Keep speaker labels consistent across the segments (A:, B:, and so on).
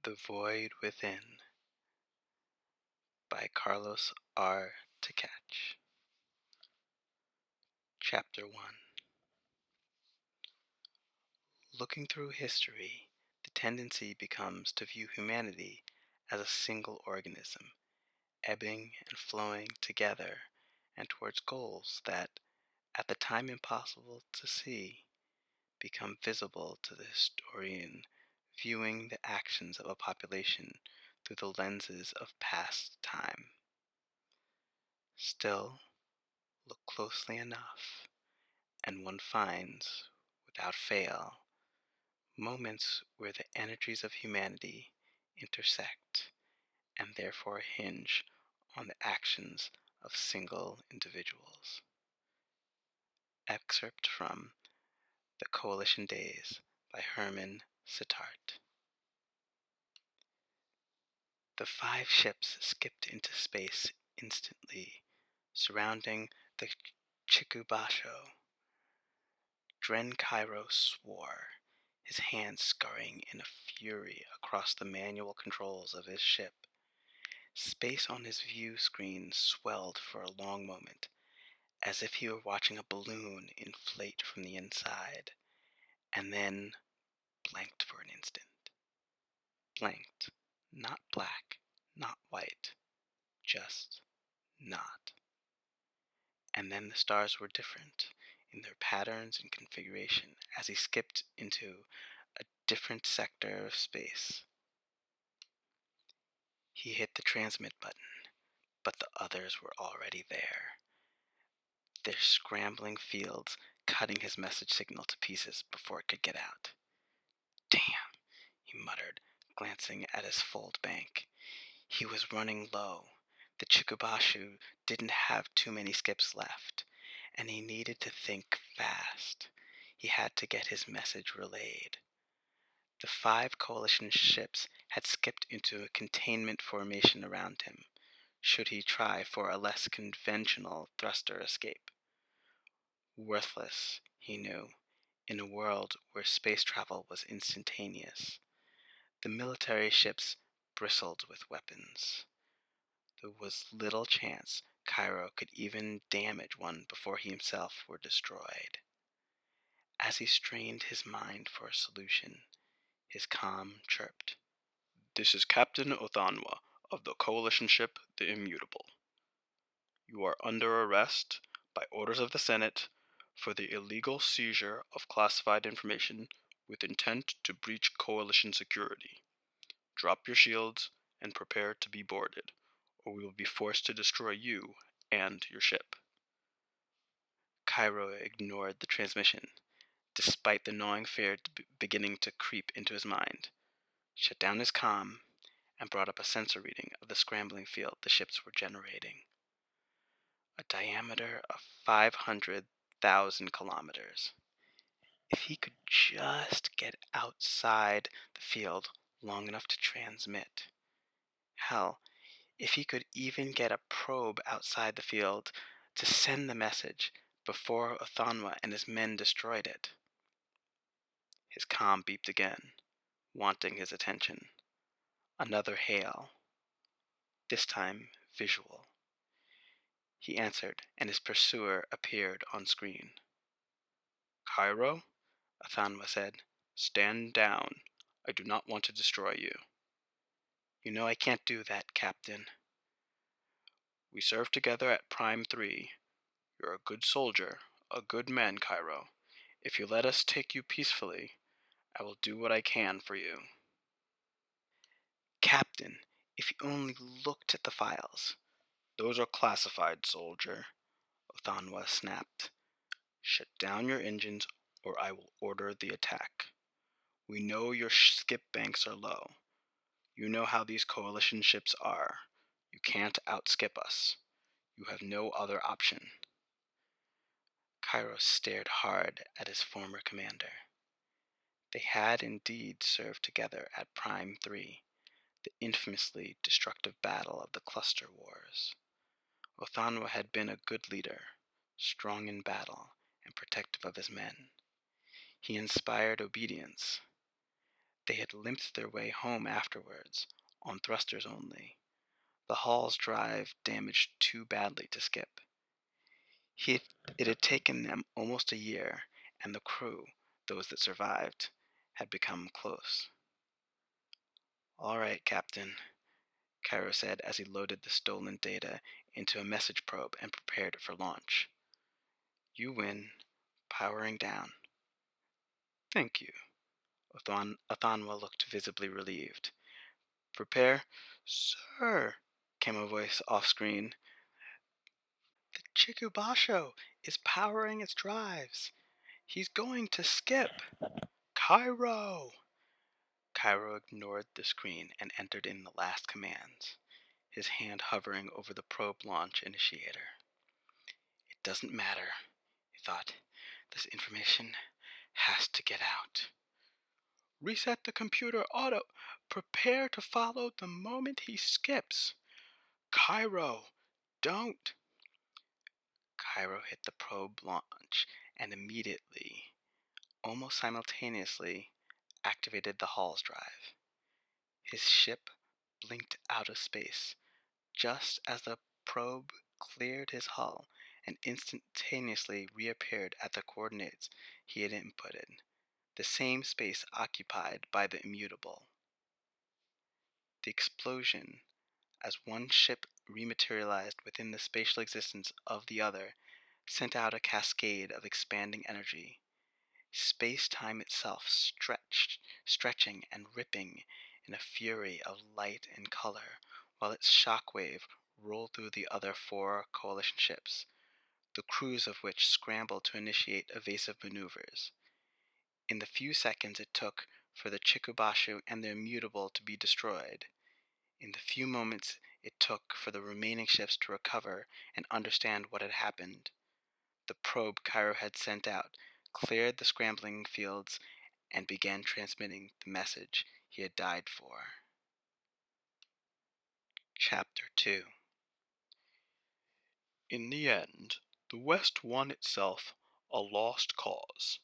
A: The Void Within by Carlos R. Tkacz. Chapter 1. Looking through history, the tendency becomes to view humanity as a single organism, ebbing and flowing together and towards goals that, at the time impossible to see, become visible to the historian viewing the actions of a population through the lenses of past time. Still, look closely enough, and one finds, without fail, moments where the energies of humanity intersect and therefore hinge on the actions of single individuals. Excerpt from The Coalition Days by Herman Sittart. The 5 ships skipped into space instantly, surrounding the Chikubasho. Dren Cairo swore, his hands scurrying in a fury across the manual controls of his ship. Space on his view screen swelled for a long moment, as if he were watching a balloon inflate from the inside, and then blanked for an instant. Blanked. Not black, not white, just not. And then the stars were different in their patterns and configuration as he skipped into a different sector of space. He hit the transmit button, but the others were already there, their scrambling fields cutting his message signal to pieces before it could get out. Damn, he muttered, glancing at his fold bank. He was running low. The Chikubashu didn't have too many skips left, and he needed to think fast. He had to get his message relayed. The 5 coalition ships had skipped into a containment formation around him, should he try for a less conventional thruster escape. Worthless, he knew, in a world where space travel was instantaneous. The military ships bristled with weapons. There was little chance Cairo could even damage one before he himself were destroyed. As he strained his mind for a solution, his comm chirped. "This is Captain Othanwa of the coalition ship the Immutable. You are under arrest by orders of the Senate for the illegal seizure of classified information with intent to breach coalition security. Drop your shields and prepare to be boarded, or we will be forced to destroy you and your ship." Cairo ignored the transmission, despite the gnawing fear beginning to creep into his mind, shut down his comm, and brought up a sensor reading of the scrambling field the ships were generating. A diameter of 500,000 kilometers. If he could just get outside the field long enough to transmit. Hell, if he could even get a probe outside the field to send the message before Othanwa and his men destroyed it. His comm beeped again, wanting his attention. Another hail. This time, visual. He answered, and his pursuer appeared on screen. "Cairo," Othanwa said, "stand down. I do not want to destroy you." "You know I can't do that, Captain." "We served together at Prime 3. You're a good soldier, a good man, Cairo. If you let us take you peacefully, I will do what I can for you." "Captain, if you only looked at the files." "Those are classified, soldier," Othanwa snapped. "Shut down your engines or I will order the attack. We know your skip banks are low. You know how these coalition ships are. You can't outskip us. You have no other option." Cairo stared hard at his former commander. They had indeed served together at Prime 3, the infamously destructive battle of the Cluster Wars. Othanwa had been a good leader, strong in battle and protective of his men. He inspired obedience. They had limped their way home afterwards, on thrusters only, the hull's drive damaged too badly to skip. He, it had taken them almost a year, and the crew, those that survived, had become close. "All right, Captain," Cairo said as he loaded the stolen data into a message probe and prepared it for launch. "You win. Powering down." "Thank you." Athanwa looked visibly relieved. "Prepare." "Sir," came a voice off-screen. "The Chikubasho is powering its drives. He's going to skip." "Cairo!" Cairo ignored the screen and entered in the last commands, his hand hovering over the probe launch initiator. It doesn't matter, he thought. This information has to get out. "Reset the computer auto. Prepare to follow the moment he skips." "Cairo, don't." Cairo hit the probe launch and immediately, almost simultaneously, activated the Hall's drive. His ship blinked out of space just as the probe cleared his hull and instantaneously reappeared at the coordinates he had inputted, the same space occupied by the immutable. The explosion, as one ship rematerialized within the spatial existence of the other, sent out a cascade of expanding energy. Space-time itself stretching and ripping in a fury of light and color, while its shockwave rolled through the other 4 coalition ships, the crews of which scrambled to initiate evasive maneuvers. In the few seconds it took for the Chikubashu and the Immutable to be destroyed, in the few moments it took for the remaining ships to recover and understand what had happened, the probe Cairo had sent out cleared the scrambling fields and began transmitting the message he had died for. Chapter 2. In the end, the West won itself a lost cause.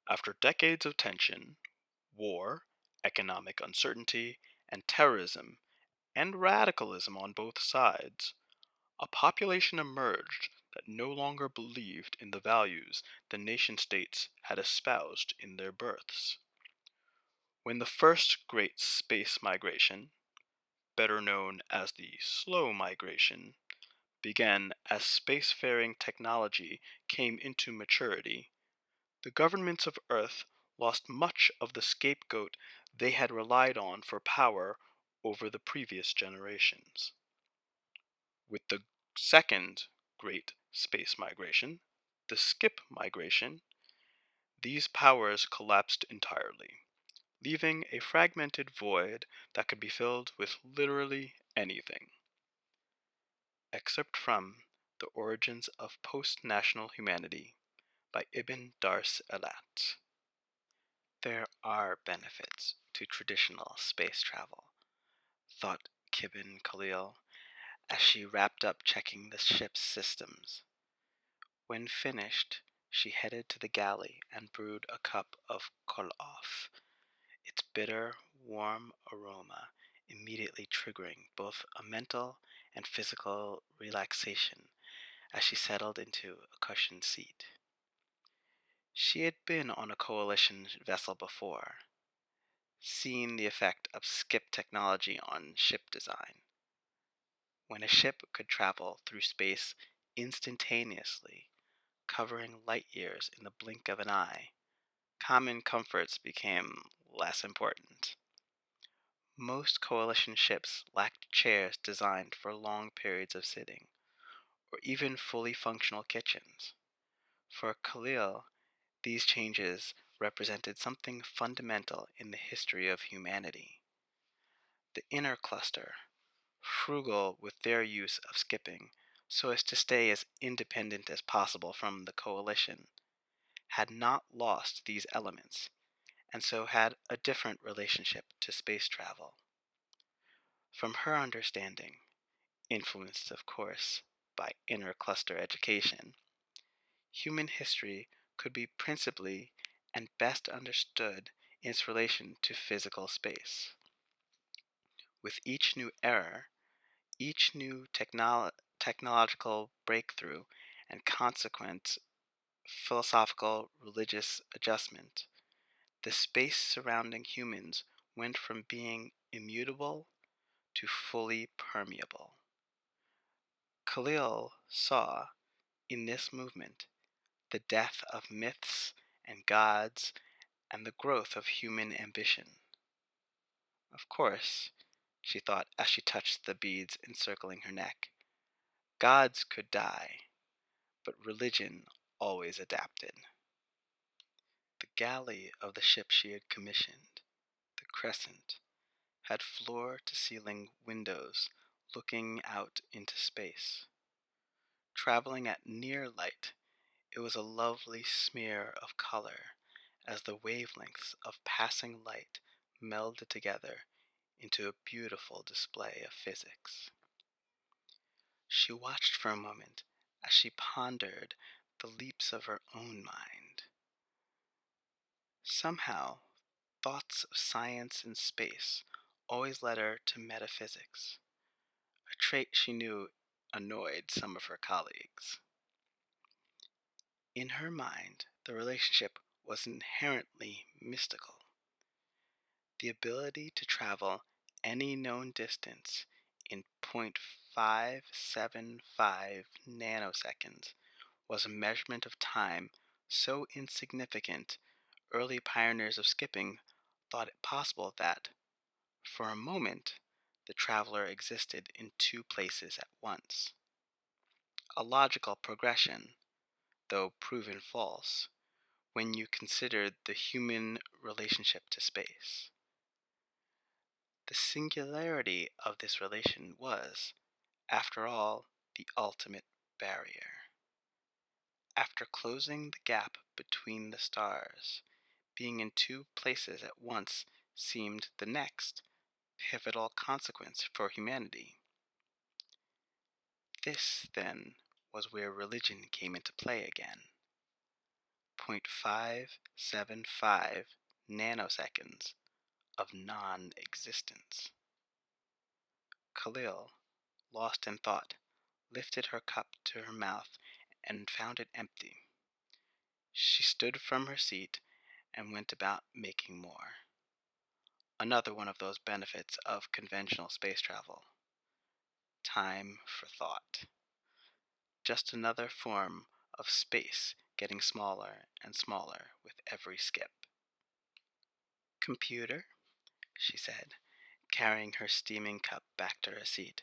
A: After decades of tension, war, economic uncertainty, and terrorism, and radicalism on both sides, a population emerged that no longer believed in the values the nation-states had espoused in their births. When the first great space migration, better known as the slow migration, began as spacefaring technology came into maturity, the governments of Earth lost much of the scapegoat they had relied on for power over the previous generations. With the second great space migration, the skip migration, these powers collapsed entirely, leaving a fragmented void that could be filled with literally anything, except from The Origins of Post-National Humanity by Ibn Dars Elat. There are benefits to traditional space travel, thought Kibin Khalil as she wrapped up checking the ship's systems. When finished, she headed to the galley and brewed a cup of kolof, its bitter, warm aroma immediately triggering both a mental and physical relaxation as she settled into a cushioned seat. She had been on a coalition vessel before, seen the effect of skip technology on ship design. When a ship could travel through space instantaneously, covering light years in the blink of an eye, common comforts became less important. Most coalition ships lacked chairs designed for long periods of sitting, or even fully functional kitchens. For Khalil, these changes represented something fundamental in the history of humanity. The inner cluster, frugal with their use of skipping so as to stay as independent as possible from the coalition, had not lost these elements, and so had a different relationship to space travel. From her understanding, influenced of course by inner cluster education, human history could be principally and best understood in its relation to physical space. With each new era, each new technological breakthrough, and consequent philosophical religious adjustment, the space surrounding humans went from being immutable to fully permeable. Khalil saw in this movement the death of myths and gods and the growth of human ambition. Of course, she thought as she touched the beads encircling her neck, gods could die, but religion always adapted. The galley of the ship she had commissioned, the Crescent, had floor-to-ceiling windows looking out into space. Traveling at near light, it was a lovely smear of color as the wavelengths of passing light melded together into a beautiful display of physics. She watched for a moment as she pondered the leaps of her own mind. Somehow, thoughts of science and space always led her to metaphysics, a trait she knew annoyed some of her colleagues. In her mind, the relationship was inherently mystical. The ability to travel any known distance in 0.575 nanoseconds was a measurement of time so insignificant early pioneers of skipping thought it possible that, for a moment, the traveler existed in two places at once. A logical progression, though proven false, when you considered the human relationship to space. The singularity of this relation was, after all, the ultimate barrier. After closing the gap between the stars, being in two places at once seemed the next pivotal consequence for humanity. This, then, was where religion came into play again. 0.575 nanoseconds of non-existence. Khalil, lost in thought, lifted her cup to her mouth and found it empty. She stood from her seat and went about making more. Another one of those benefits of conventional space travel. Time for thought. Just another form of space getting smaller and smaller with every skip. Computer, she said, carrying her steaming cup back to her seat.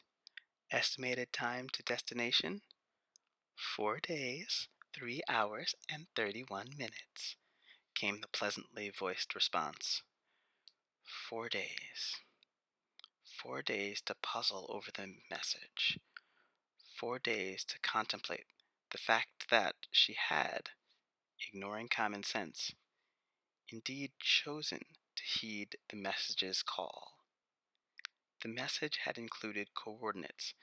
A: Estimated time to destination? 4 days, 3 hours, and 31 minutes, came the pleasantly voiced response. 4 days. 4 days to puzzle over the message. 4 days to contemplate the fact that she had, ignoring common sense, indeed chosen to heed the message's call. The message had included coordinates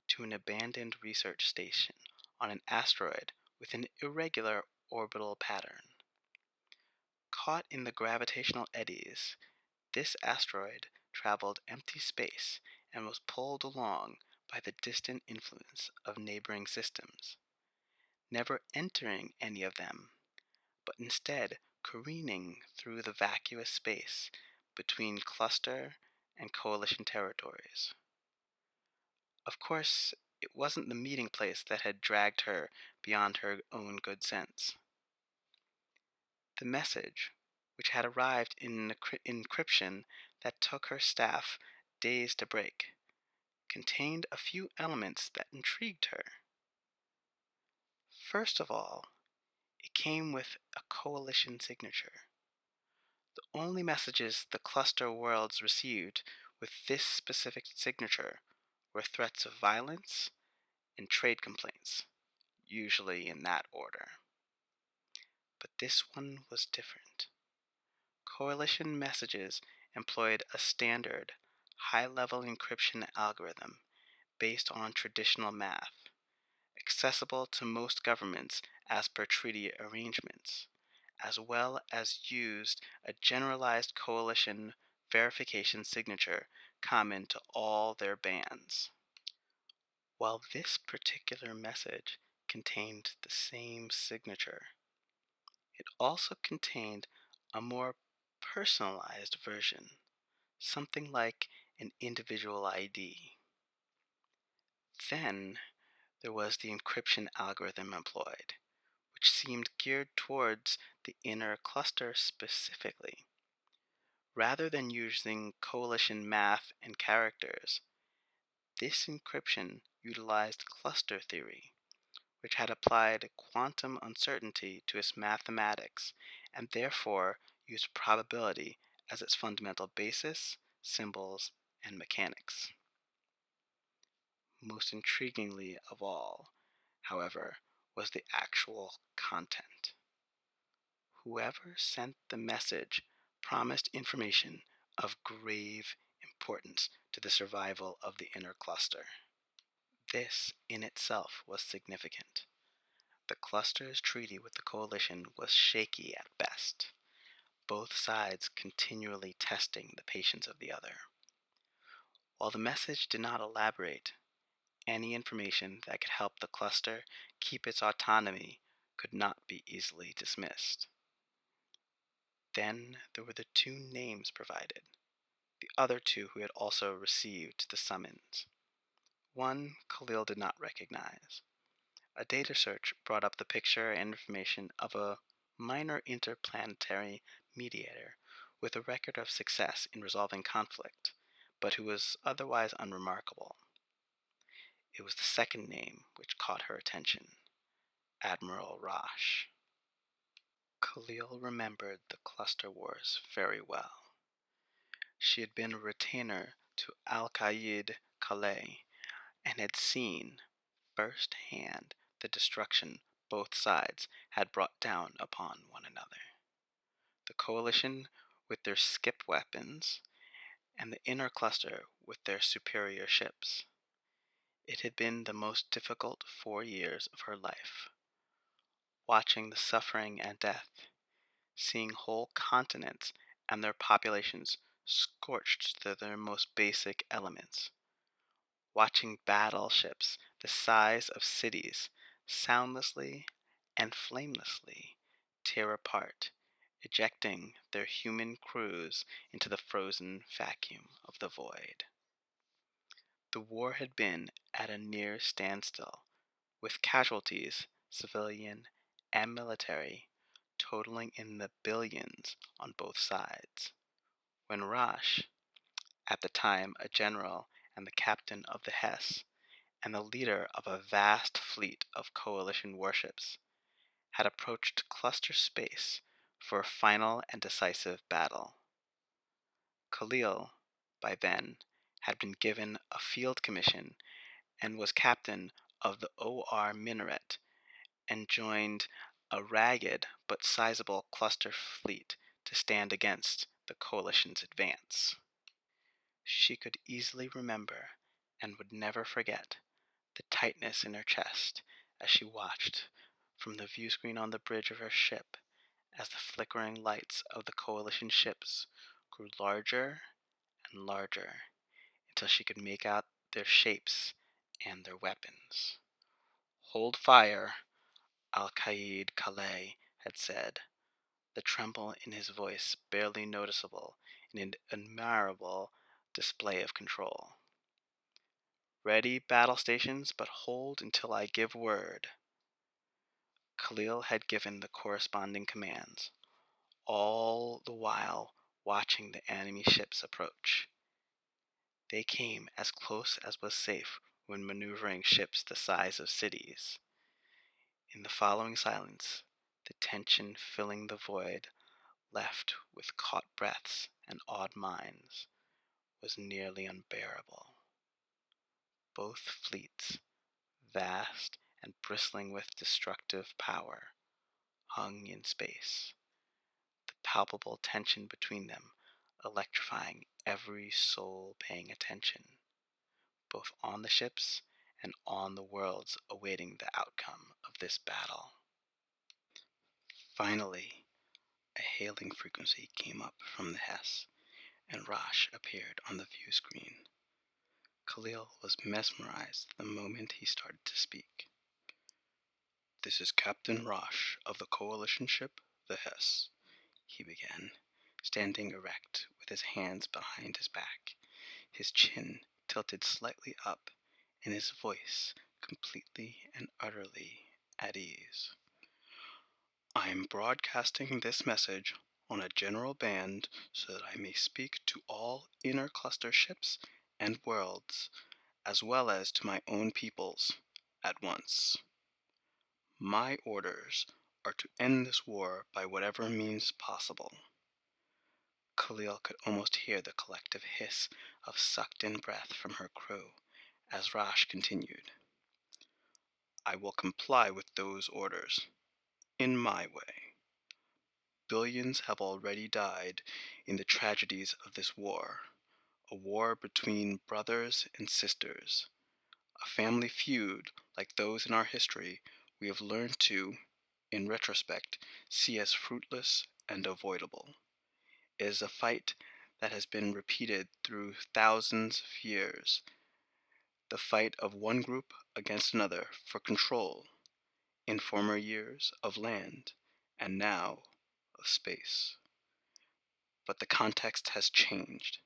A: to an abandoned research station on an asteroid with an irregular orbital pattern. Caught in the gravitational eddies, this asteroid traveled empty space and was pulled along by the distant influence of neighboring systems, never entering any of them, but instead careening through the vacuous space between cluster and coalition territories. Of course, it wasn't the meeting place that had dragged her beyond her own good sense. The message, which had arrived in an encryption that took her staff days to break, contained a few elements that intrigued her. First of all, it came with a coalition signature. The only messages the cluster worlds received with this specific signature were threats of violence and trade complaints, usually in that order. But this one was different. Coalition messages employed a standard, high-level encryption algorithm based on traditional math, accessible to most governments as per treaty arrangements, as well as used a generalized coalition verification signature common to all their bands. While this particular message contained the same signature, it also contained a more personalized version, something like an individual ID. Then there was the encryption algorithm employed, which seemed geared towards the inner cluster specifically. Rather than using coalition math and characters, this encryption utilized cluster theory, which had applied quantum uncertainty to its mathematics and therefore used probability as its fundamental basis, symbols, and mechanics. Most intriguingly of all, however, was the actual content. Whoever sent the message promised information of grave importance to the survival of the inner cluster. This in itself was significant. The cluster's treaty with the coalition was shaky at best, both sides continually testing the patience of the other. While the message did not elaborate, any information that could help the cluster keep its autonomy could not be easily dismissed. Then there were the two names provided, the other two who had also received the summons. One Khalil did not recognize. A data search brought up the picture and information of a minor interplanetary mediator with a record of success in resolving conflict, but who was otherwise unremarkable. It was the second name which caught her attention, Admiral Rosh. Khalil remembered the cluster wars very well. She had been a retainer to Al-Qaid Calais and had seen first-hand the destruction both sides had brought down upon one another. The coalition with their skip weapons, and the inner cluster with their superior ships. It had been the most difficult 4 years of her life, watching the suffering and death, seeing whole continents and their populations scorched to their most basic elements, watching battleships the size of cities soundlessly and flamelessly tear apart, ejecting their human crews into the frozen vacuum of the void. The war had been at a near standstill, with casualties, civilian and military, totaling in the billions on both sides, when Rosh, at the time a general and the captain of the Hess, and the leader of a vast fleet of coalition warships, had approached cluster space for a final and decisive battle. Khalil, by then, had been given a field commission and was captain of the OR Minaret and joined a ragged but sizable cluster fleet to stand against the coalition's advance. She could easily remember, and would never forget, the tightness in her chest as she watched from the viewscreen on the bridge of her ship as the flickering lights of the coalition ships grew larger and larger until she could make out their shapes and their weapons. "Hold fire," Al-Qaid Calais had said, the tremble in his voice barely noticeable in an admirable display of control. "Ready battle stations, but hold until I give word." Khalil had given the corresponding commands, all the while watching the enemy ships approach. They came as close as was safe when maneuvering ships the size of cities. In the following silence, the tension filling the void left with caught breaths and awed minds was nearly unbearable. Both fleets, vast and bristling with destructive power, hung in space, the palpable tension between them electrifying every soul paying attention, both on the ships and on the worlds awaiting the outcome of this battle. Finally, A hailing frequency came up from the Hess, and Rosh appeared on the view screen. Khalil was mesmerized the moment he started to speak. "This is Captain Rosh of the coalition ship, the Hess," he began, standing erect with his hands behind his back, his chin tilted slightly up, and his voice completely and utterly at ease. "I am broadcasting this message on a general band so that I may speak to all inner cluster ships and worlds, as well as to my own peoples, at once. My orders are to end this war by whatever means possible." Khalil could almost hear the collective hiss of sucked-in breath from her crew as Rosh continued. "I will comply with those orders, in my way. Billions have already died in the tragedies of this war, a war between brothers and sisters, a family feud like those in our history we have learned to, in retrospect, see as fruitless and avoidable. It is a fight that has been repeated through thousands of years, the fight of one group against another for control, in former years, of land, and now of space. But the context has changed,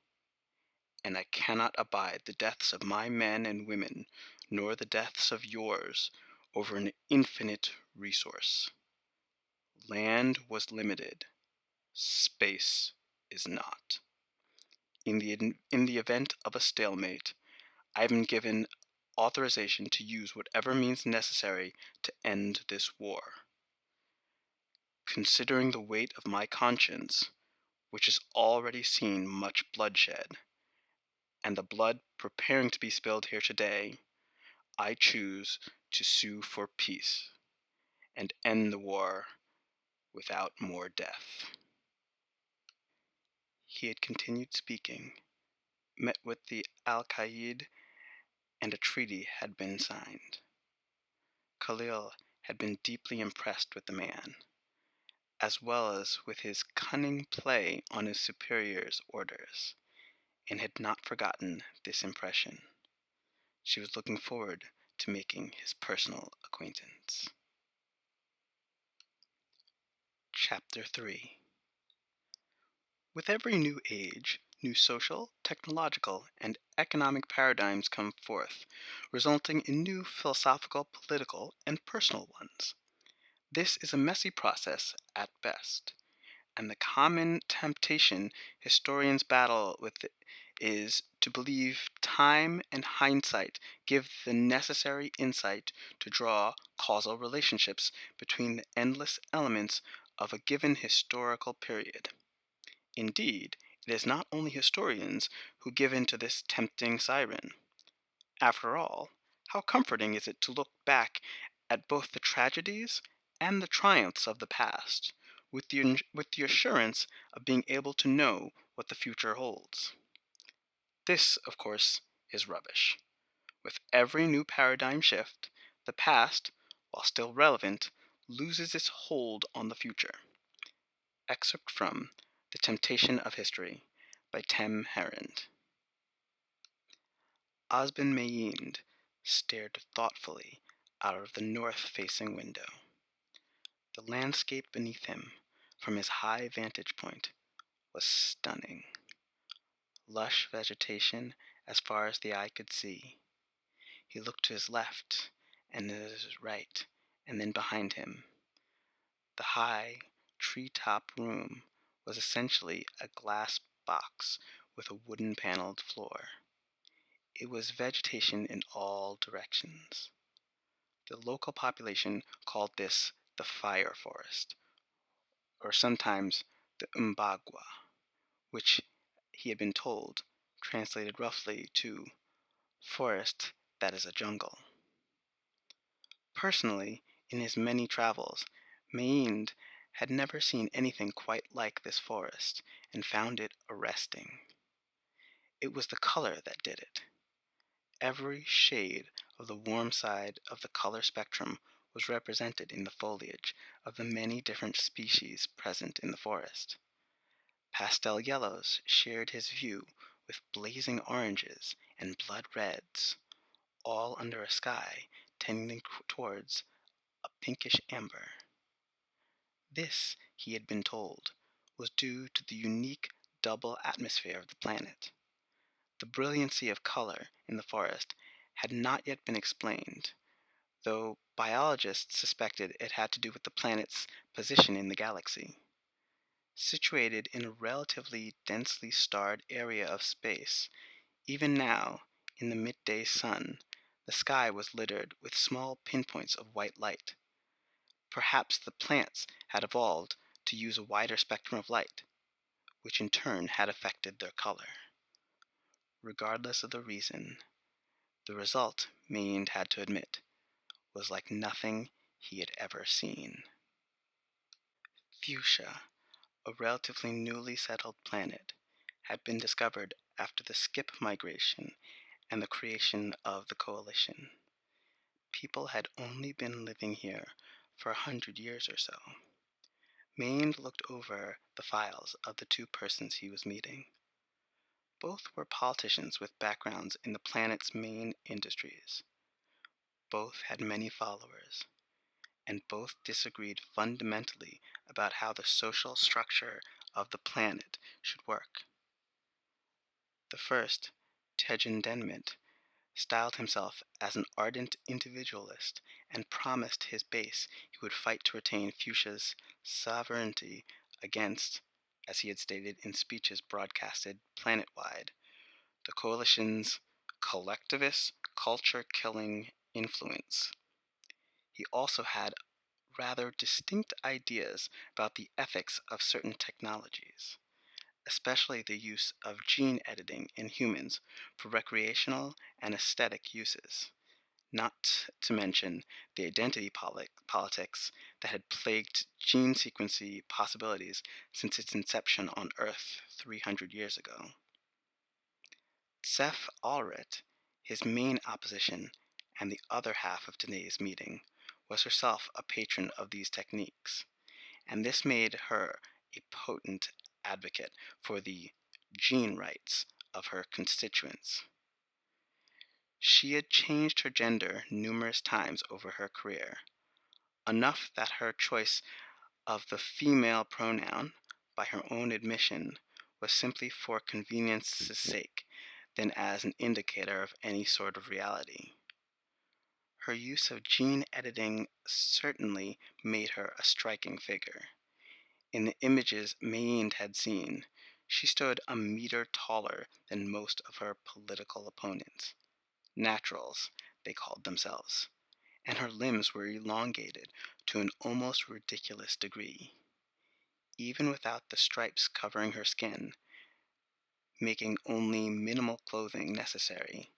A: and I cannot abide the deaths of my men and women, nor the deaths of yours, over an infinite resource. Land was limited. Space is not. In the event of a stalemate, I have been given authorization to use whatever means necessary to end this war. Considering the weight of my conscience, which has already seen much bloodshed, and the blood preparing to be spilled here today, I choose to sue for peace and end the war without more death." He had continued speaking, met with the Al-Qaeda, and a treaty had been signed. Khalil had been deeply impressed with the man, as well as with his cunning play on his superior's orders, and had not forgotten this impression. She was looking forward to making his personal acquaintance. Chapter 3. With every new age, new social, technological, and economic paradigms come forth, resulting in new philosophical, political, and personal ones. This is a messy process at best, and the common temptation historians battle with is to believe time and hindsight give the necessary insight to draw causal relationships between the endless elements of a given historical period. Indeed, it is not only historians who give in to this tempting siren. After all, how comforting is it to look back at both the tragedies and the triumphs of the past, with the assurance of being able to know what the future holds. This, of course, is rubbish. With every new paradigm shift, the past, while still relevant, loses its hold on the future. Excerpt from The Temptation of History by Tem Herend. Osman Mayend stared thoughtfully out of the north-facing window. The landscape beneath him, from his high vantage point, was stunning. Lush vegetation as far as the eye could see. He looked to his left and to his right, and then behind him. The high, tree-top room was essentially a glass box with a wooden-paneled floor. It was vegetation in all directions. The local population called this the fire forest, or sometimes the Umbagwa, which he had been told translated roughly to forest that is a jungle. Personally, in his many travels, Mayend had never seen anything quite like this forest, and found it arresting. It was the color that did it. Every shade of the warm side of the color spectrum was represented in the foliage of the many different species present in the forest. Pastel yellows shared his view with blazing oranges and blood reds, all under a sky tending towards a pinkish amber. This, he had been told, was due to the unique double atmosphere of the planet. The brilliancy of color in the forest had not yet been explained, though biologists suspected it had to do with the planet's position in the galaxy. Situated in a relatively densely starred area of space, even now, in the midday sun, the sky was littered with small pinpoints of white light. Perhaps the plants had evolved to use a wider spectrum of light, which in turn had affected their color. Regardless of the reason, the result, Mayne had to admit, was like nothing he had ever seen. Fuchsia, a relatively newly settled planet, had been discovered after the skip migration and the creation of the coalition. People had only been living here for 100 years or so. Mayne looked over the files of the two persons he was meeting. Both were politicians with backgrounds in the planet's main industries. Both had many followers, and both disagreed fundamentally about how the social structure of the planet should work. The first, Tkacz, styled himself as an ardent individualist and promised his base he would fight to retain Fuchsia's sovereignty against, as he had stated in speeches broadcasted planet-wide, the coalition's collectivist, culture-killing influence. He also had rather distinct ideas about the ethics of certain technologies, especially the use of gene editing in humans for recreational and aesthetic uses, not to mention the identity politics that had plagued gene sequencing possibilities since its inception on Earth 300 years ago. Seth Allred, his main opposition, and the other half of today's meeting, was herself a patron of these techniques, and this made her a potent advocate for the gene rights of her constituents. She had changed her gender numerous times over her career, enough that her choice of the female pronoun, by her own admission, was simply for convenience's sake than as an indicator of any sort of reality. Her use of gene editing certainly made her a striking figure. In the images Mayne had seen, she stood a meter taller than most of her political opponents. Naturals, they called themselves, and her limbs were elongated to an almost ridiculous degree. Even without the stripes covering her skin, making only minimal clothing necessary,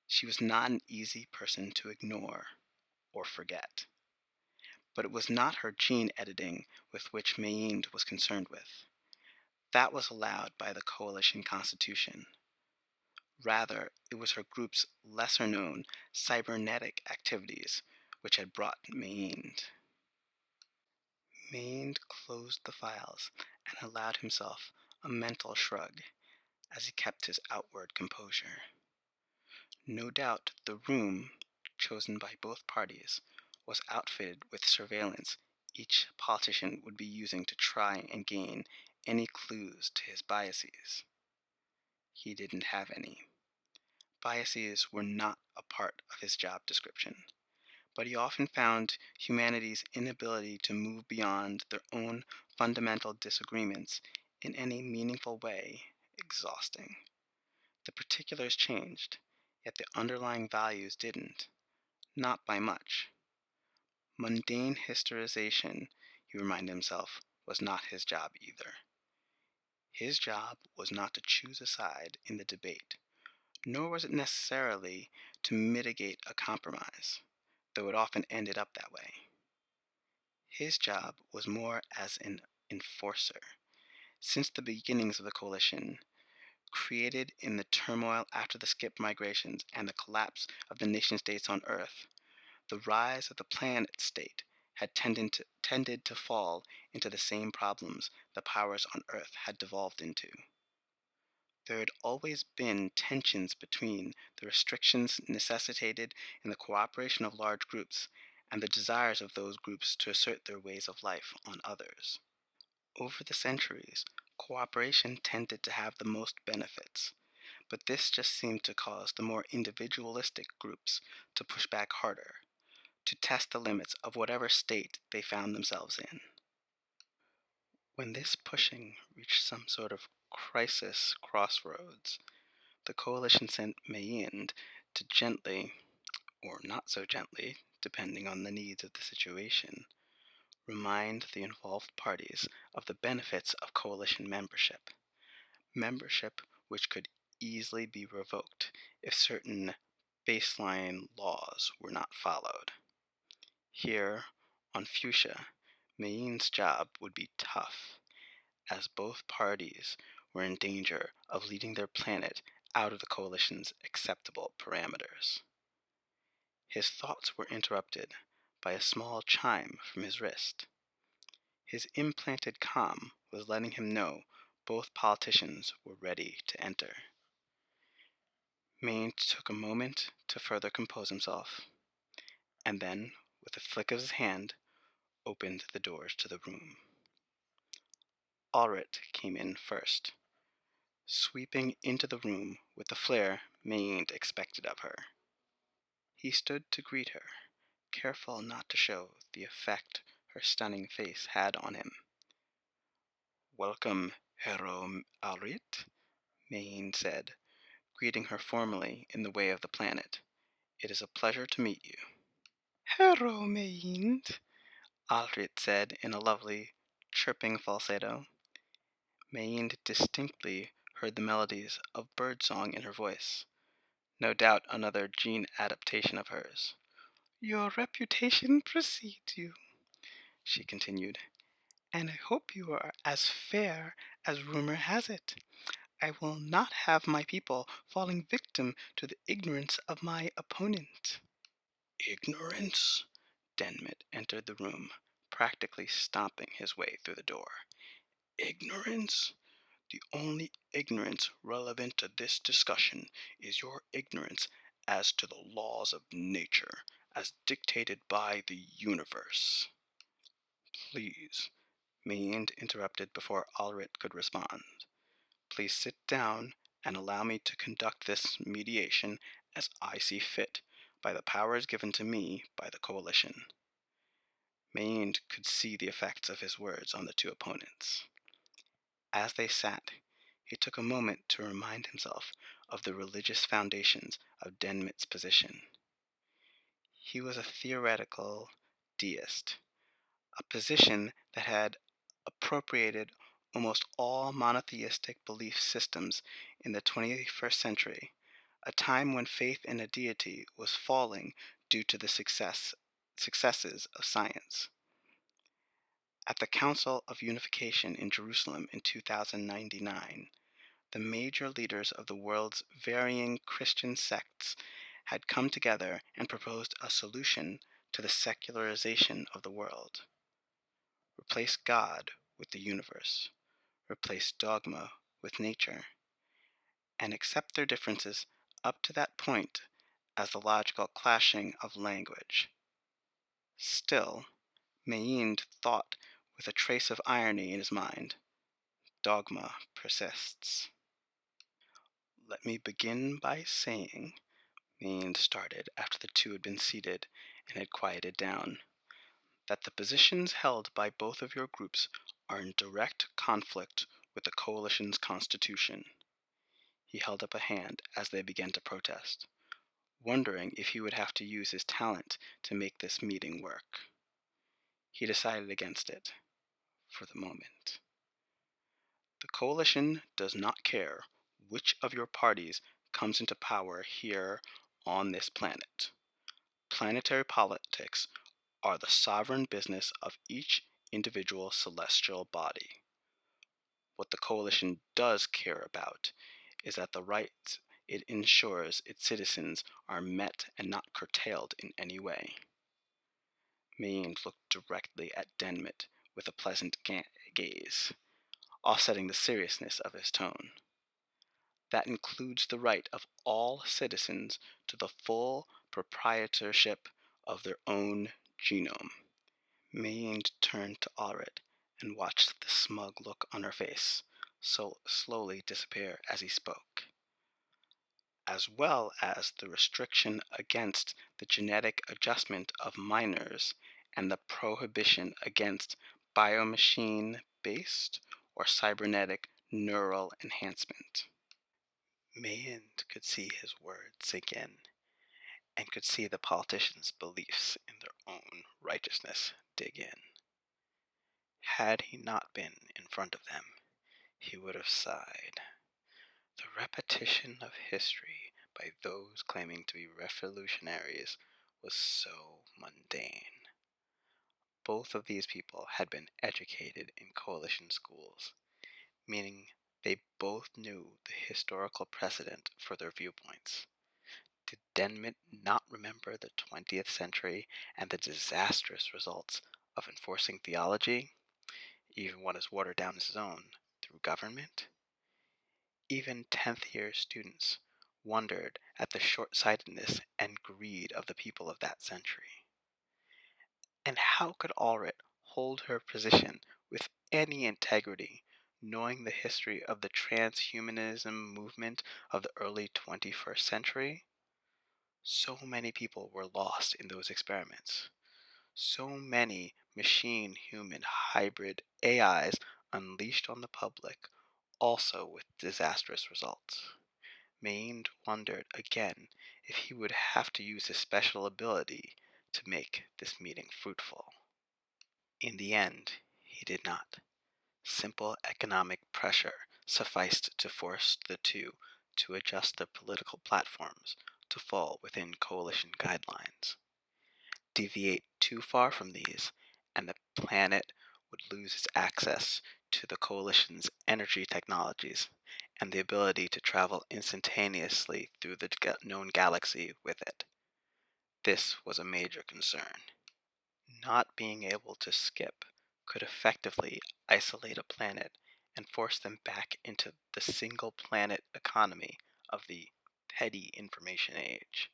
A: she was not an easy person to ignore or forget. But it was not her gene editing with which Mayne was concerned with. That was allowed by the coalition constitution. Rather, it was her group's lesser-known cybernetic activities which had brought Mayne. Mayne closed the files and allowed himself a mental shrug as he kept his outward composure. No doubt the room, chosen by both parties, was outfitted with surveillance each politician would be using to try and gain any clues to his biases. He didn't have any. Biases were not a part of his job description, but he often found humanity's inability to move beyond their own fundamental disagreements in any meaningful way exhausting. The particulars changed, yet the underlying values didn't, not by much. Mundane historization, he reminded himself, was not his job either. His job was not to choose a side in the debate, nor was it necessarily to mitigate a compromise, though it often ended up that way. His job was more as an enforcer. Since the beginnings of the coalition, created in the turmoil after the skip migrations and the collapse of the nation-states on Earth, The rise of the planet state had tended to fall into the same problems the powers on Earth had devolved into. There had always been tensions between the restrictions necessitated in the cooperation of large groups and the desires of those groups to assert their ways of life on others. Over the centuries, cooperation tended to have the most benefits, but this just seemed to cause the more individualistic groups to push back harder, to test the limits of whatever state they found themselves in. When this pushing reached some sort of crisis crossroads, the coalition sent Mayend to gently, or not so gently, depending on the needs of the situation, remind the involved parties of the benefits of coalition membership. Membership which could easily be revoked if certain baseline laws were not followed. Here, on Fuchsia, Mayin's job would be tough, as both parties were in danger of leading their planet out of the coalition's acceptable parameters. His thoughts were interrupted by a small chime from his wrist. His implanted comm was letting him know both politicians were ready to enter. Mayne took a moment to further compose himself, and then, with a flick of his hand, opened the doors to the room. Ulrich came in first, sweeping into the room with the flair Mayne expected of her. He stood to greet her, careful not to show the effect her stunning face had on him. "Welcome, Hero Ulrich," Mayne said, greeting her formally in the way of the planet. "It is a pleasure to meet you." "Hero Mayne," Ulrich said in a lovely, chirping falsetto. Mayne distinctly heard the melodies of birdsong in her voice. No doubt another gene adaptation of hers. "Your reputation precedes you," she continued, "and I hope you are as fair as rumor has it. I will not have my people falling victim to the ignorance of my opponent." "Ignorance?" Denmit entered the room, practically stomping his way through the door. "Ignorance? The only ignorance relevant to this discussion is your ignorance as to the laws of nature as dictated by the universe." "Please," Mayend interrupted before Ulrich could respond. "Please sit down and allow me to conduct this mediation as I see fit, by the powers given to me by the coalition." Mayend could see the effects of his words on the two opponents. As they sat, he took a moment to remind himself of the religious foundations of Denmit's position. He was a theoretical deist, a position that had appropriated almost all monotheistic belief systems in the 21st century, a time when faith in a deity was falling due to the successes of science. At the Council of Unification in Jerusalem in 2099, the major leaders of the world's varying Christian sects had come together and proposed a solution to the secularization of the world. Replace God with the universe, replace dogma with nature, and accept their differences up to that point as the logical clashing of language. Still, Mayend thought with a trace of irony in his mind, dogma persists. "Let me begin by saying," Mayend started after the two had been seated and had quieted down, "that the positions held by both of your groups are in direct conflict with the coalition's constitution." He held up a hand as they began to protest, wondering if he would have to use his talent to make this meeting work. He decided against it, for the moment. "The coalition does not care which of your parties comes into power here on this planet. Planetary politics are the sovereign business of each individual celestial body. What the coalition does care about is that the rights it ensures its citizens are met and not curtailed in any way." Mayne looked directly at Denmet with a pleasant gaze, offsetting the seriousness of his tone. That includes the right of all citizens to the full proprietorship of their own genome. Mayne turned to Allred and watched the smug look on her face slowly disappear as he spoke, as well as the restriction against the genetic adjustment of minors and the prohibition against biomachine-based or cybernetic neural enhancement. Mayne could see his words sink in, and could see the politicians' beliefs in their own righteousness dig in. Had he not been in front of them, he would have sighed. The repetition of history by those claiming to be revolutionaries was so mundane. Both of these people had been educated in coalition schools, meaning they both knew the historical precedent for their viewpoints. Did Denmet not remember the 20th century and the disastrous results of enforcing theology, even one as watered down as his own, through government? Even 10th year students wondered at the short-sightedness and greed of the people of that century. And how could Allred hold her position with any integrity, knowing the history of the transhumanism movement of the early 21st century? So many people were lost in those experiments. So many machine-human hybrid AIs unleashed on the public, also with disastrous results. Mayne wondered again if he would have to use his special ability to make this meeting fruitful. In the end, he did not. Simple economic pressure sufficed to force the two to adjust their political platforms to fall within coalition guidelines. Deviate too far from these, and the planet would lose its access to the coalition's energy technologies and the ability to travel instantaneously through the known galaxy with it. This was a major concern. Not being able to skip could effectively isolate a planet and force them back into the single planet economy of the petty information age.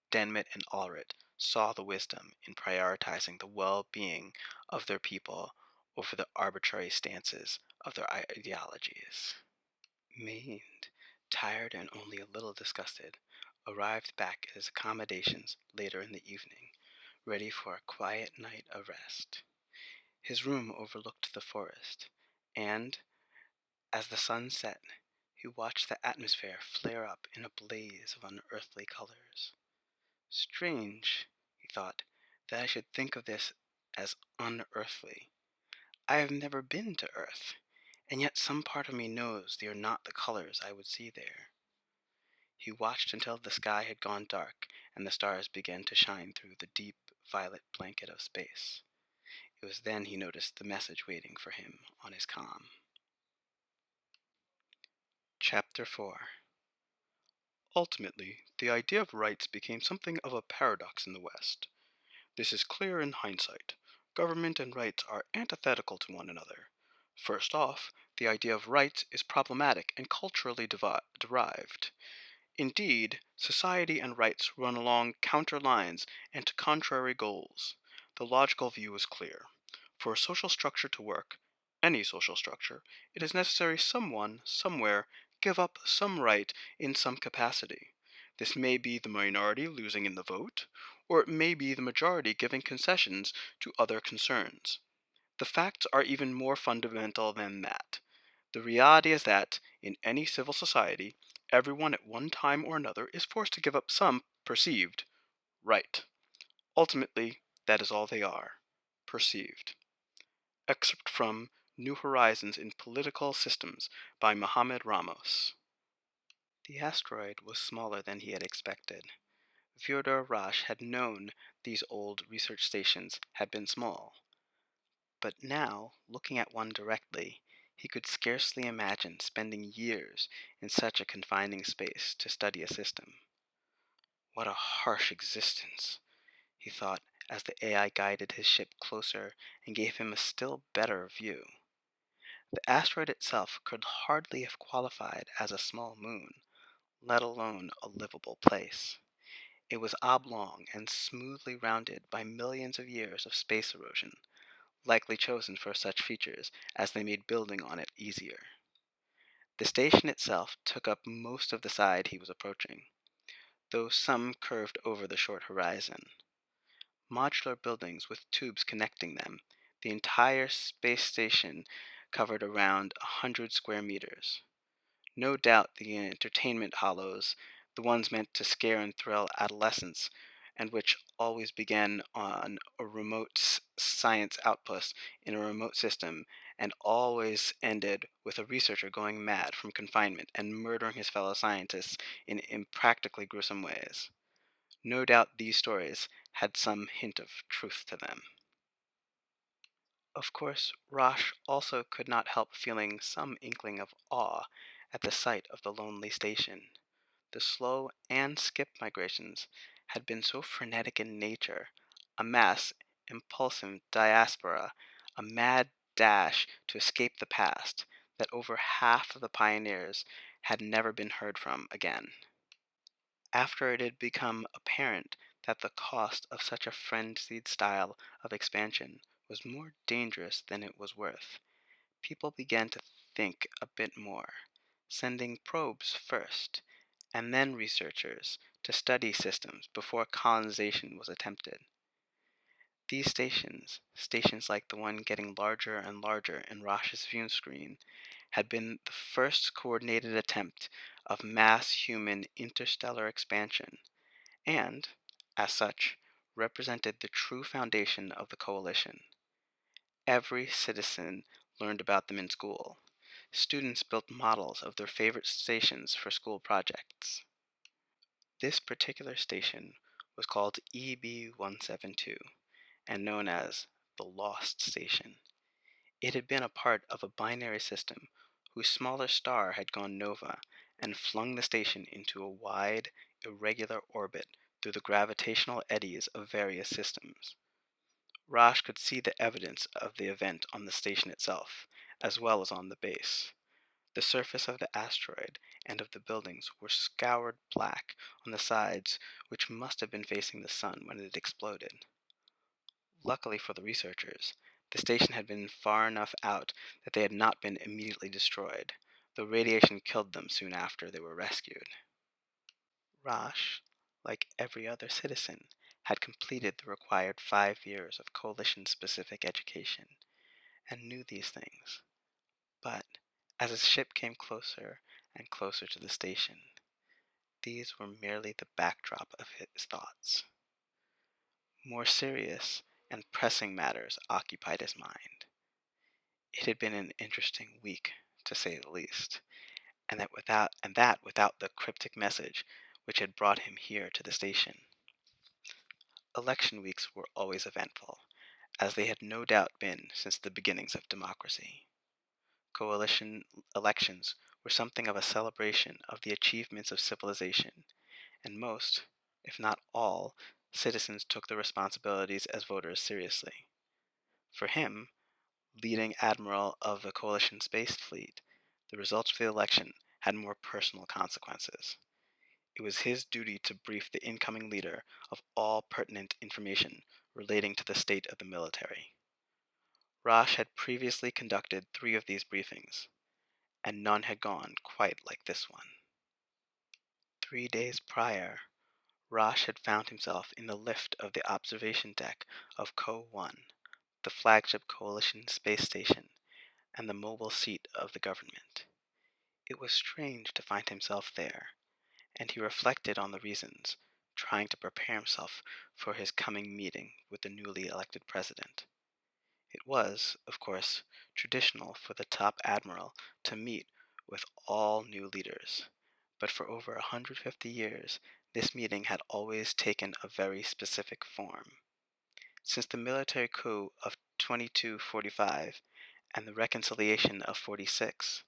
A: Denmet and Allred saw the wisdom in prioritizing the well-being of their people over the arbitrary stances of their ideologies. Mayne, tired and only a little disgusted, arrived back at his accommodations later in the evening, ready for a quiet night of rest. His room overlooked the forest, and, as the sun set, he watched the atmosphere flare up in a blaze of unearthly colors. Strange, he thought, that I should think of this as unearthly. I have never been to Earth, and yet some part of me knows they are not the colors I would see there. He watched until the sky had gone dark and the stars began to shine through the deep violet blanket of space. It was then he noticed the message waiting for him on his comm. Chapter 4. Ultimately, the idea of rights became something of a paradox in the West. This is clear in hindsight. Government and rights are antithetical to one another. First off, the idea of rights is problematic and culturally derived. Indeed, society and rights run along counter lines and to contrary goals. The logical view is clear. For a social structure to work, any social structure, it is necessary someone, somewhere, give up some right in some capacity. This may be the minority losing in the vote, or it may be the majority giving concessions to other concerns. The facts are even more fundamental than that. The reality is that, in any civil society, everyone at one time or another is forced to give up some perceived right. Ultimately, that is all they are, perceived. Excerpt from New Horizons in Political Systems by Mohamed Ramos. The asteroid was smaller than he had expected. Fyodor Rasch had known these old research stations had been small. But now, looking at one directly, he could scarcely imagine spending years in such a confining space to study a system. What a harsh existence, he thought as the AI guided his ship closer and gave him a still better view. The asteroid itself could hardly have qualified as a small moon, let alone a livable place. It was oblong and smoothly rounded by millions of years of space erosion, likely chosen for such features as they made building on it easier. The station itself took up most of the side he was approaching, though some curved over the short horizon. Modular buildings with tubes connecting them, the entire space station covered around 100 square meters. No doubt the entertainment hollows, the ones meant to scare and thrill adolescents, and which always began on a remote science outpost in a remote system, and always ended with a researcher going mad from confinement and murdering his fellow scientists in impractically gruesome ways. No doubt these stories had some hint of truth to them. Of course, Rosh also could not help feeling some inkling of awe at the sight of the lonely station. The slow and skip migrations had been so frenetic in nature, a mass, impulsive diaspora, a mad dash to escape the past, that over half of the pioneers had never been heard from again. After it had become apparent that the cost of such a frenzied style of expansion was more dangerous than it was worth, people began to think a bit more, sending probes first, and then researchers to study systems before colonization was attempted. These stations like the one getting larger and larger in Rosh's view screen, had been the first coordinated attempt of mass human interstellar expansion, and, as such, represented the true foundation of the coalition. Every citizen learned about them in school. Students built models of their favorite stations for school projects. This particular station was called EB-172 and known as the Lost Station. It had been a part of a binary system whose smaller star had gone nova and flung the station into a wide, irregular orbit through the gravitational eddies of various systems. Rosh could see the evidence of the event on the station itself, as well as on the base. The surface of the asteroid and of the buildings were scoured black on the sides, which must have been facing the sun when it exploded. Luckily for the researchers, the station had been far enough out that they had not been immediately destroyed, though radiation killed them soon after they were rescued. Rosh, like every other citizen, had completed the required 5 years of coalition-specific education, and knew these things. But, as his ship came closer and closer to the station, these were merely the backdrop of his thoughts. More serious and pressing matters occupied his mind. It had been an interesting week, to say the least, and that without the cryptic message which had brought him here to the station. Election weeks were always eventful, as they had no doubt been since the beginnings of democracy. Coalition elections were something of a celebration of the achievements of civilization, and most, if not all, citizens took their responsibilities as voters seriously. For him, leading admiral of the coalition space fleet, the results of the election had more personal consequences. It was his duty to brief the incoming leader of all pertinent information relating to the state of the military. Rosh had previously conducted 3 of these briefings, and none had gone quite like this one. 3 days prior, Rosh had found himself in the lift of the observation deck of Co-1, the flagship coalition space station, and the mobile seat of the government. It was strange to find himself there, and he reflected on the reasons, trying to prepare himself for his coming meeting with the newly elected president. It was, of course, traditional for the top admiral to meet with all new leaders, but for over 150 years this meeting had always taken a very specific form. Since the military coup of 2245 and the reconciliation of 46,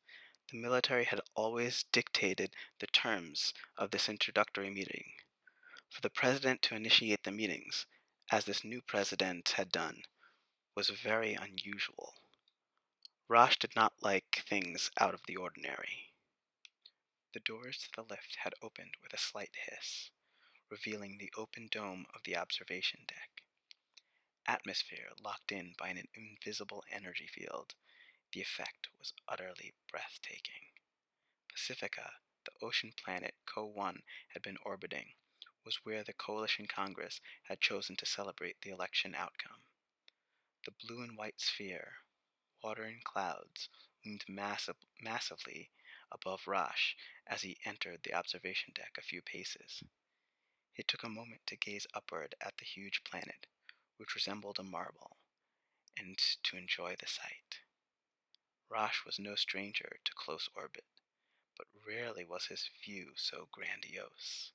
A: the military had always dictated the terms of this introductory meeting. For the president to initiate the meetings, as this new president had done, was very unusual. Rosh did not like things out of the ordinary. The doors to the lift had opened with a slight hiss, revealing the open dome of the observation deck. Atmosphere locked in by an invisible energy field, the effect was utterly breathtaking. Pacifica, the ocean planet Co-1 had been orbiting, was where the Coalition Congress had chosen to celebrate the election outcome. The blue and white sphere, water and clouds, loomed massively above Rosh as he entered the observation deck a few paces. It took a moment to gaze upward at the huge planet, which resembled a marble, and to enjoy the sight. Rosh was no stranger to close orbit, but rarely was his view so grandiose.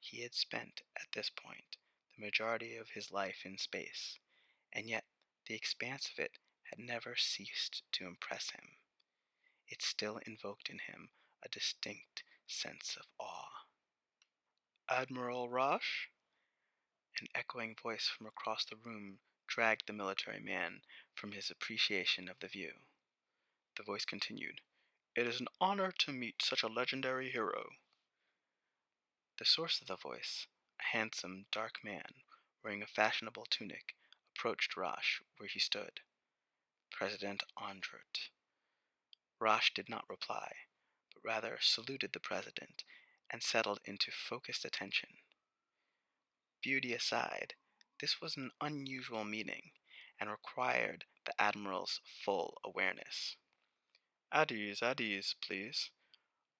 A: He had spent, at this point, the majority of his life in space, and yet the expanse of it had never ceased to impress him. It still invoked in him a distinct sense of awe. Admiral Rosh? An echoing voice from across the room dragged the military man from his appreciation of the view. The voice continued, "It is an honor to meet such a legendary hero." The source of the voice, a handsome, dark man wearing a fashionable tunic, approached Rosh where he stood. President Andret. Rosh did not reply, but rather saluted the president and settled into focused attention. Beauty aside, this was an unusual meeting and required the admiral's full awareness. At ease, please,"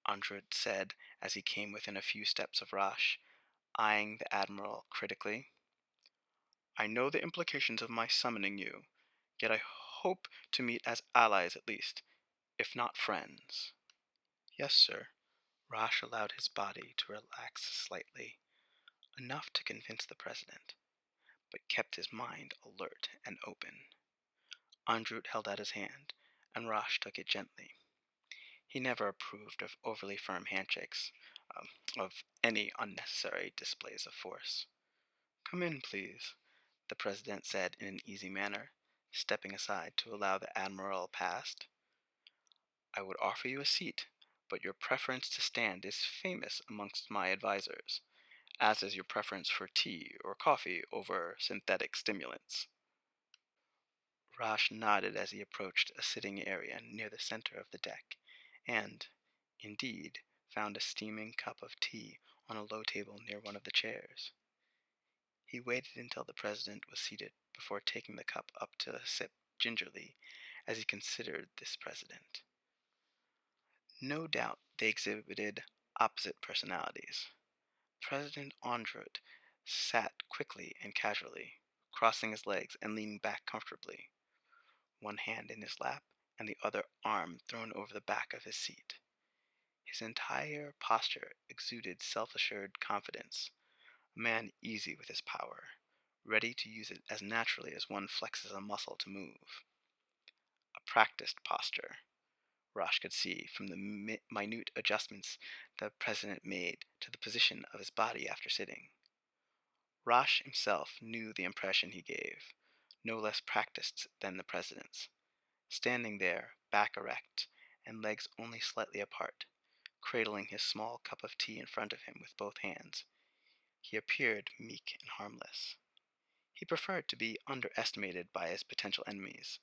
A: Andret said as he came within a few steps of Rosh, eyeing the admiral critically. "I know the implications of my summoning you, yet I hope to meet as allies at least, if not friends." "Yes, sir." Rosh allowed his body to relax slightly, enough to convince the president, but kept his mind alert and open. Andret held out his hand, and Rosh took it gently. He never approved of overly firm handshakes, of any unnecessary displays of force. "Come in, please," the president said in an easy manner, stepping aside to allow the admiral past. "I would offer you a seat, but your preference to stand is famous amongst my advisors, as is your preference for tea or coffee over synthetic stimulants." Rosh nodded as he approached a sitting area near the center of the deck, and, indeed, found a steaming cup of tea on a low table near one of the chairs. He waited until the president was seated before taking the cup up to sip gingerly as he considered this president. No doubt they exhibited opposite personalities. President Andret sat quickly and casually, crossing his legs and leaning back comfortably, one hand in his lap and the other arm thrown over the back of his seat. His entire posture exuded self-assured confidence, a man easy with his power, ready to use it as naturally as one flexes a muscle to move. A practiced posture, Rosh could see from the minute adjustments the president made to the position of his body after sitting. Rosh himself knew the impression he gave, no less practiced than the president's. Standing there, back erect, and legs only slightly apart, cradling his small cup of tea in front of him with both hands, he appeared meek and harmless. He preferred to be underestimated by his potential enemies,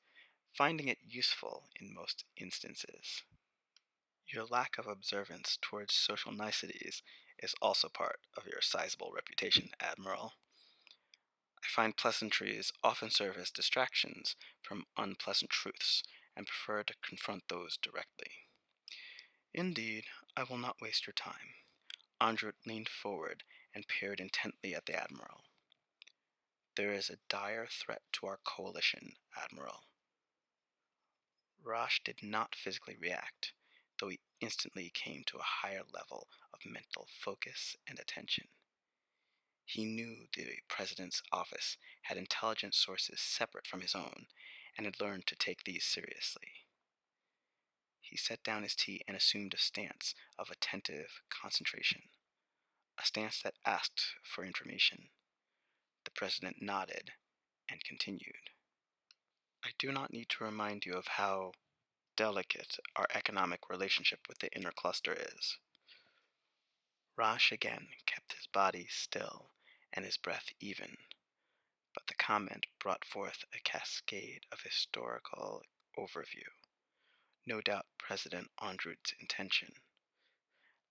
A: finding it useful in most instances. Your lack of observance towards social niceties is also part of your sizable reputation, Admiral. I find pleasantries often serve as distractions from unpleasant truths, and prefer to confront those directly. Indeed, I will not waste your time. Andret leaned forward and peered intently at the Admiral. There is a dire threat to our coalition, Admiral. Rosh did not physically react, though he instantly came to a higher level of mental focus and attention. He knew the president's office had intelligence sources separate from his own, and had learned to take these seriously. He set down his tea and assumed a stance of attentive concentration, a stance that asked for information. The president nodded and continued. I do not need to remind you of how delicate our economic relationship with the inner cluster is. Rosh again kept his body still and his breath even, but the comment brought forth a cascade of historical overview, no doubt President Andrew's intention.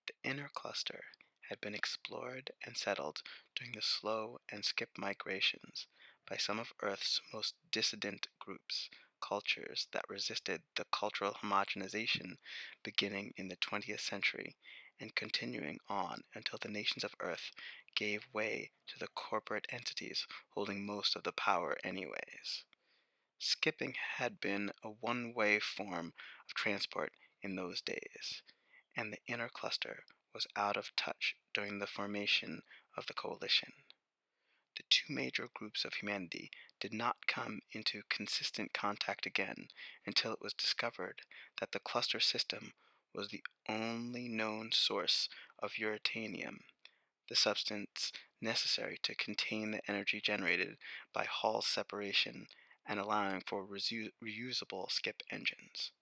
A: The inner cluster had been explored and settled during the slow and skip migrations by some of Earth's most dissident groups, cultures that resisted the cultural homogenization beginning in the 20th century and continuing on until the nations of Earth gave way to the corporate entities holding most of the power anyways. Skipping had been a one-way form of transport in those days, and the inner cluster was out of touch during the formation of the coalition. The two major groups of humanity did not come into consistent contact again until it was discovered that the cluster system was the only known source of uranium, the substance necessary to contain the energy generated by Hall separation and allowing for reusable skip engines.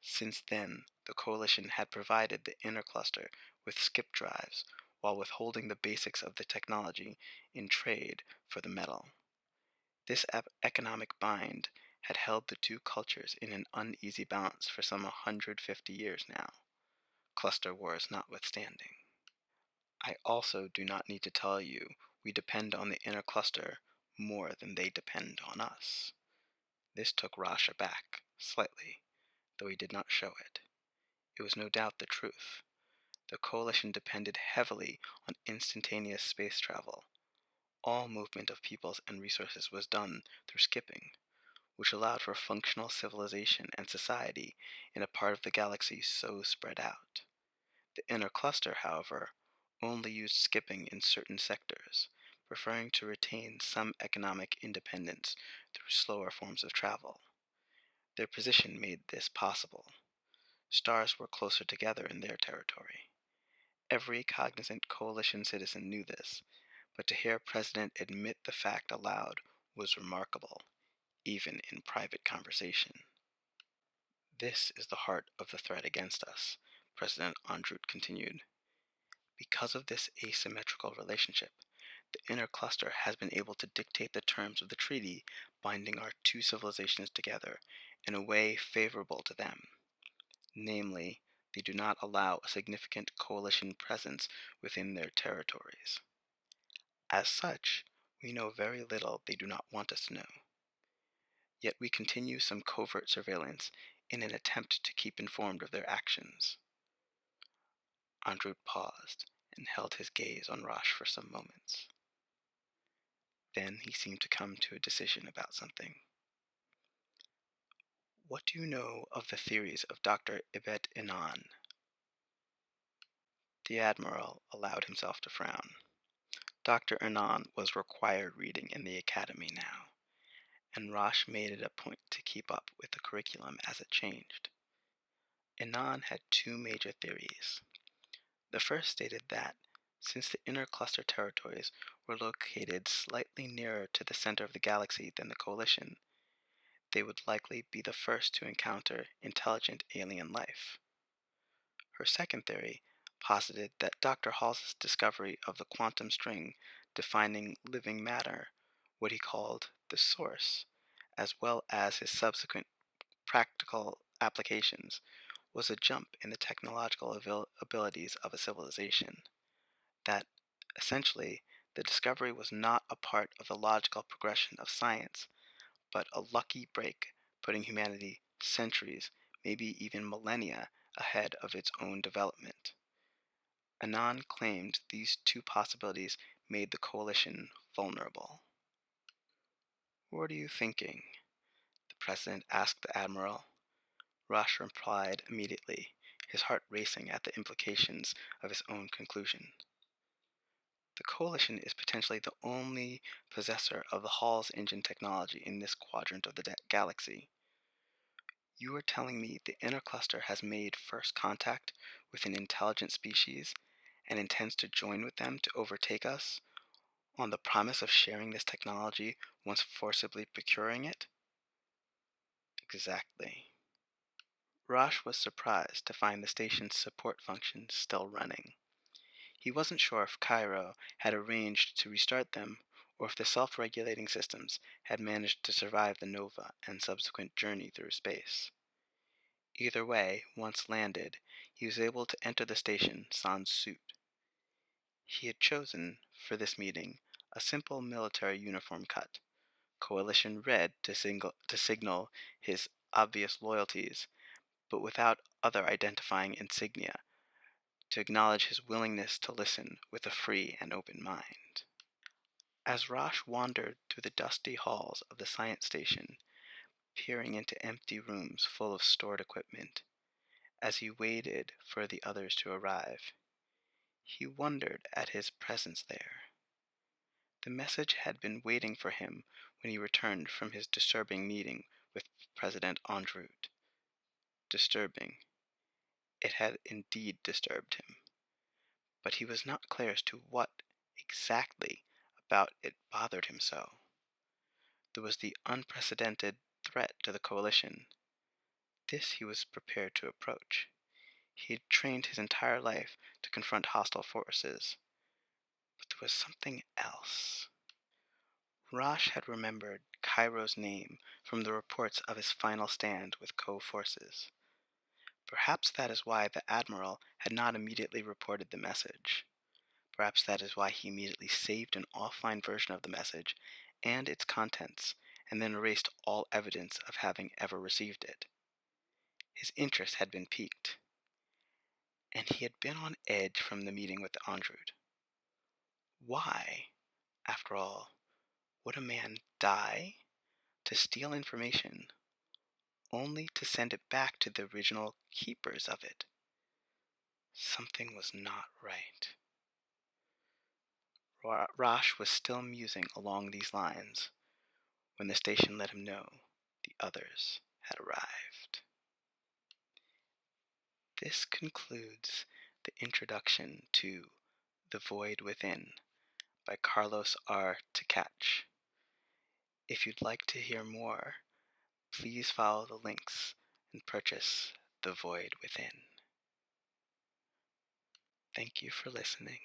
A: Since then, the coalition had provided the inner cluster with skip drives while withholding the basics of the technology in trade for the metal. This economic bind had held the two cultures in an uneasy balance for some 150 years now, cluster wars notwithstanding. I also do not need to tell you we depend on the inner cluster more than they depend on us. This took Rosh aback, slightly, though he did not show it. It was no doubt the truth. The coalition depended heavily on instantaneous space travel. All movement of peoples and resources was done through skipping, which allowed for functional civilization and society in a part of the galaxy so spread out. The inner cluster, however, only used skipping in certain sectors, preferring to retain some economic independence through slower forms of travel. Their position made this possible. Stars were closer together in their territory. Every cognizant coalition citizen knew this, but to hear a president admit the fact aloud was remarkable, even in private conversation. This is the heart of the threat against us, President Andrew continued. Because of this asymmetrical relationship, the inner cluster has been able to dictate the terms of the treaty binding our two civilizations together in a way favorable to them. Namely, they do not allow a significant coalition presence within their territories. As such, we know very little they do not want us to know. Yet we continue some covert surveillance in an attempt to keep informed of their actions. Andrew paused and held his gaze on Rosh for some moments. Then he seemed to come to a decision about something. What do you know of the theories of Dr. Ibet Inan? The Admiral allowed himself to frown. Dr. Inan was required reading in the academy now, and Rosh made it a point to keep up with the curriculum as it changed. Inan had two major theories. The first stated that, since the inner cluster territories were located slightly nearer to the center of the galaxy than the coalition, they would likely be the first to encounter intelligent alien life. Her second theory posited that Dr. Hall's discovery of the quantum string defining living matter, what he called the source, as well as his subsequent practical applications, was a jump in the technological abilities of a civilization. That, essentially, the discovery was not a part of the logical progression of science, but a lucky break, putting humanity centuries, maybe even millennia, ahead of its own development. Anand claimed these two possibilities made the coalition vulnerable. "What are you thinking?" the president asked the admiral. Rosh replied immediately, his heart racing at the implications of his own conclusion. The coalition is potentially the only possessor of the Hall's engine technology in this quadrant of the galaxy. You are telling me the inner cluster has made first contact with an intelligent species and intends to join with them to overtake us, On the promise of sharing this technology once forcibly procuring it? Exactly. Rosh was surprised to find the station's support functions still running. He wasn't sure if Cairo had arranged to restart them, or if the self-regulating systems had managed to survive the nova and subsequent journey through space. Either way, once landed, he was able to enter the station sans suit. He had chosen, for this meeting, a simple military uniform cut, coalition red to signal his obvious loyalties, but without other identifying insignia, to acknowledge his willingness to listen with a free and open mind. As Rosh wandered through the dusty halls of the science station, peering into empty rooms full of stored equipment, as he waited for the others to arrive, he wondered at his presence there. The message had been waiting for him when he returned from his disturbing meeting with President Androot. Disturbing. It had indeed disturbed him, but he was not clear as to what exactly about it bothered him so. There was the unprecedented threat to the coalition. This he was prepared to approach. He had trained his entire life to confront hostile forces, but there was something else. Rosh had remembered Cairo's name from the reports of his final stand with Co-forces. Perhaps that is why the Admiral had not immediately reported the message. Perhaps that is why he immediately saved an offline version of the message and its contents, and then erased all evidence of having ever received it. His interest had been piqued, and he had been on edge from the meeting with Androot. Why, after all, would a man die to steal information only to send it back to the original keepers of it? Something was not right. Rosh was still musing along these lines when the station let him know the others had arrived. This concludes the introduction to The Void Within by Carlos R. Tkacz. If you'd like to hear more, please follow the links and purchase The Void Within. Thank you for listening.